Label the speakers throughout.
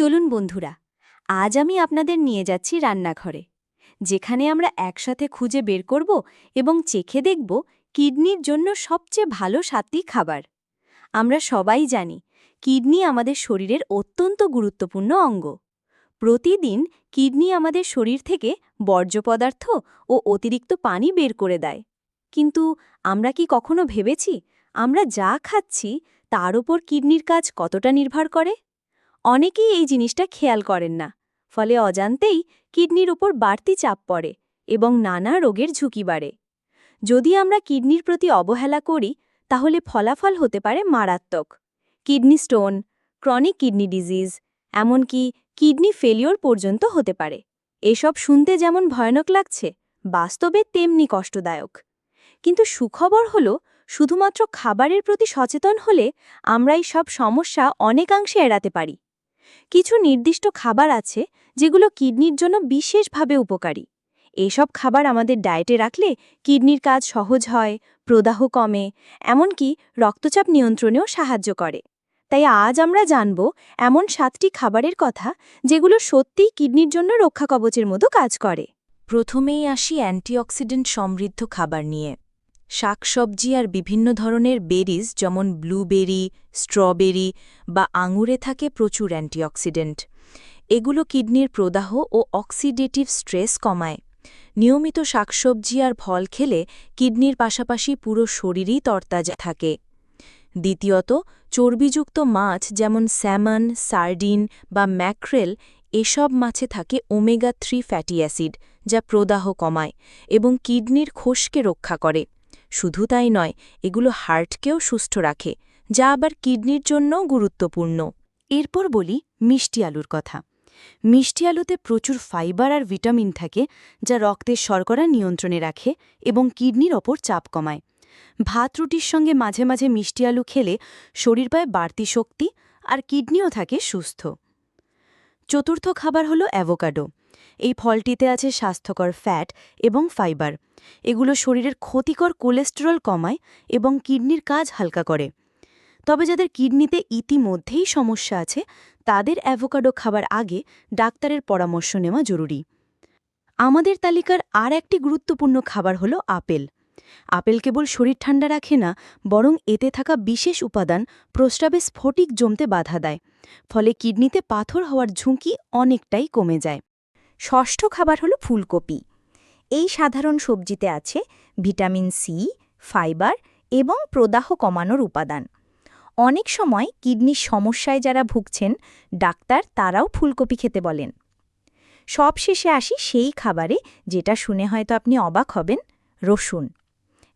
Speaker 1: চলুন বন্ধুরা, আজ আমি আপনাদের নিয়ে যাচ্ছি রান্নাঘরে, যেখানে আমরা একসাথে খুঁজে বের করব এবং চেখে দেখব কিডনির জন্য সবচেয়ে ভালো 7টি খাবার। আমরা সবাই জানি কিডনি আমাদের শরীরের অত্যন্ত গুরুত্বপূর্ণ অঙ্গ। প্রতিদিন কিডনি আমাদের শরীর থেকে বর্জ্য পদার্থ ও অতিরিক্ত পানি বের করে দেয়। কিন্তু আমরা কি কখনো ভেবেছি আমরা যা খাচ্ছি তার উপর কিডনির কাজ কতটা নির্ভর করে? অনেকেই এই জিনিসটা খেয়াল করেন না, ফলে অজান্তেই কিডনির উপর বাড়তি চাপ পড়ে এবং নানা রোগের ঝুঁকি বাড়ে। যদি আমরা কিডনির প্রতি অবহেলা করি তাহলে ফলাফল হতে পারে মারাত্মক। Kidney stone, chronic kidney disease, এমনকি কিডনি ফেলিওর পর্যন্ত হতে পারে। এসব শুনতে যেমন ভয়ানক লাগছে, বাস্তবে তেমনি কষ্টদায়ক। কিন্তু সুখবর হল, শুধুমাত্র খাবারের প্রতি সচেতন হলে আমরা এই সব সমস্যা অনেকাংশে এড়াতে পারি। কিছু নির্দিষ্ট খাবার আছে যেগুলো কিডনির জন্য বিশেষভাবে উপকারী। এসব খাবার আমাদের ডায়েটে রাখলে কিডনির কাজ সহজ হয়, প্রদাহ কমে, এমনকি রক্তচাপ নিয়ন্ত্রণেও সাহায্য করে। তাই আজ আমরা জানব এমন 7টি খাবারের কথা যেগুলো সত্যিই কিডনির জন্য রক্ষাকবচের মতো কাজ করে। প্রথমেই আসি অ্যান্টিঅক্সিডেন্ট সমৃদ্ধ খাবার নিয়ে। শাকসবজি আর বিভিন্ন ধরনের বেরিজ যেমন ব্লুবেরি, স্ট্রবেরি বা আঙুরে থাকে প্রচুর অ্যান্টিঅক্সিডেন্ট। এগুলো কিডনির প্রদাহ ও অক্সিডেটিভ স্ট্রেস কমায়। নিয়মিত শাকসবজি আর ফল খেলে কিডনির পাশাপাশি পুরো শরীরই তরতাজা থাকে। দ্বিতীয়ত, চর্বিযুক্ত মাছ যেমন স্যামন, সার্ডিন বা ম্যাক্রেল, এসব মাছে থাকে ওমেগা-3 ফ্যাটি অ্যাসিড, যা প্রদাহ কমায় এবং কিডনির খোসকে রক্ষা করে। শুধু তাই নয়, এগুলো হার্টকেও সুস্থ রাখে, যা আবার কিডনির জন্যও গুরুত্বপূর্ণ। এরপর বলি মিষ্টি আলুর কথা। মিষ্টি আলুতে প্রচুর ফাইবার আর ভিটামিন থাকে, যা রক্তের শর্করা নিয়ন্ত্রণে রাখে এবং কিডনির ওপর চাপ কমায়। ভাত রুটির সঙ্গে মাঝে মাঝে মিষ্টি আলু খেলে শরীর পায় বাড়তি শক্তি আর কিডনিও থাকে সুস্থ। চতুর্থ খাবার হলো অ্যাভোকাডো। এই ফলটিতে আছে স্বাস্থ্যকর ফ্যাট এবং ফাইবার। এগুলো শরীরের ক্ষতিকর কোলেস্টেরল কমায় এবং কিডনির কাজ হালকা করে। তবে যাদের কিডনিতে ইতিমধ্যেই সমস্যা আছে তাদের অ্যাভোকাডো খাবার আগে ডাক্তারের পরামর্শ নেওয়া জরুরি। আমাদের তালিকার আর একটি গুরুত্বপূর্ণ খাবার হলো আপেল। আপেল কেবল শরীর ঠান্ডা রাখে না, বরং এতে থাকা বিশেষ উপাদান প্রস্রাবে স্ফটিক জমতে বাধা দেয়, ফলে কিডনিতে পাথর হওয়ার ঝুঁকি অনেকটাই কমে যায়।
Speaker 2: ষষ্ঠ খাবার হলো ফুলকপি। এই সাধারণ সবজিতে আছে ভিটামিন সি, ফাইবার এবং প্রদাহ কমানোর উপাদান। অনেক সময় কিডনির সমস্যায় যারা ভুগছেন, ডাক্তার তারাও ফুলকপি খেতে বলেন। সবশেষে আসি সেই খাবারে যেটা শুনে হয়তো আপনি অবাক হবেন, রসুন।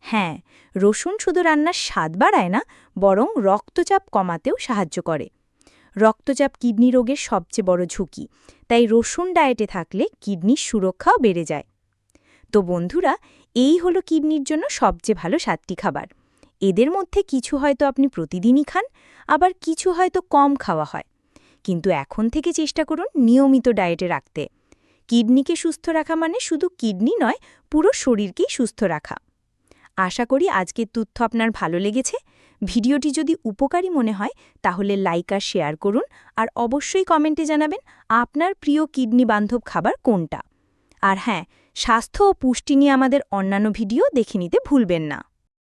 Speaker 2: হ্যাঁ, রসুন শুধু রান্নার স্বাদ বাড়ায় না, বরং রক্তচাপ কমাতেও সাহায্য করে। রক্তচাপ কিডনি রোগের সবচেয়ে বড় ঝুঁকি, তাই রসুন ডায়েটে থাকলে কিডনির সুরক্ষাও বেড়ে যায়। তো বন্ধুরা, এই হলো কিডনির জন্য সবচেয়ে ভালো 7টি খাবার। এদের মধ্যে কিছু হয়তো আপনি প্রতিদিনই খান, আবার কিছু হয়তো কম খাওয়া হয়। কিন্তু এখন থেকে চেষ্টা করুন নিয়মিত ডায়েটে রাখতে। কিডনিকে সুস্থ রাখা মানে শুধু কিডনি নয়, পুরো শরীরকেই সুস্থ রাখা। আশা করি আজকের তথ্য আপনার ভালো লেগেছে। ভিডিওটি যদি উপকারী মনে হয় তাহলে লাইক আর শেয়ার করুন, আর অবশ্যই কমেন্টে জানাবেন আপনার প্রিয় কিডনি বান্ধব খাবার কোনটা। আর হ্যাঁ, স্বাস্থ্য ও পুষ্টি নিয়ে আমাদের অন্যান্য ভিডিও দেখে নিতে ভুলবেন না।